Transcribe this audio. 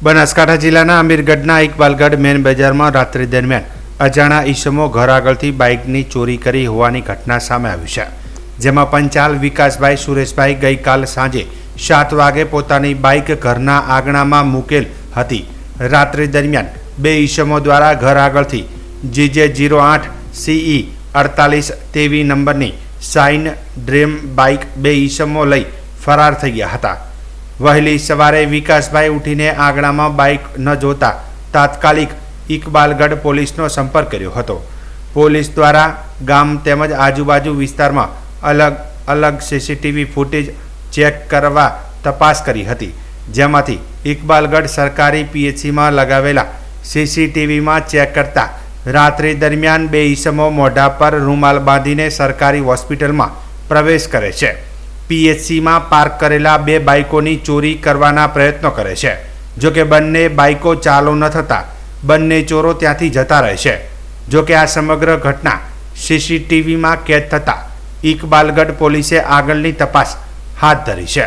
બનાસકાંઠા જિલ્લાના અમીરગઢના ઇકબાલગઢ મેન બજારમાં રાત્રિ દરમિયાન અજાણા ઈસમો ઘર આગળથી બાઇકની ચોરી કરી હોવાની ઘટના સામે આવી છે, જેમાં પંચાલ વિકાસભાઈ સુરેશભાઈ ગઈકાલ સાંજે 7 વાગે પોતાની બાઇક ઘરના આંગણામાં મૂકેલ હતી. રાત્રિ દરમિયાન બે ઈસમો દ્વારા ઘર આગળથી GJ08 CE 48 તેવી નંબરની શાઇન ડ્રીમ બાઇક બે ઈસમો લઈ ફરાર થઈ ગયા હતા. વહેલી સવારે વિકાસભાઈ ઉઠીને આંગણામાં બાઇક ન જોતા તાત્કાલિક ઇકબાલગઢ પોલીસનો સંપર્ક કર્યો હતો. પોલીસ દ્વારા ગામ તેમજ આજુબાજુ વિસ્તારમાં અલગ અલગ CCTV ફૂટેજ ચેક કરવા તપાસ કરી હતી, જેમાંથી ઇકબાલગઢ સરકારી PHCમાં લગાવેલા CCTVમાં ચેક કરતા રાત્રિ દરમિયાન બે ઈસમો મોઢા પર રૂમાલ બાંધીને સરકારી હોસ્પિટલમાં પ્રવેશ કરે છે. PHCમાં પાર્ક કરેલા બે બાઇકોની ચોરી કરવાના પ્રયત્નો કરે છે. જોકે બંને બાઇકો ચાલુ ન થતાં બંને ચોરો ત્યાંથી જતા રહે છે. જોકે આ સમગ્ર ઘટના CCTVમાં કેદ થતાં ઇકબાલગઢ પોલીસે આગળની તપાસ હાથ ધરી છે.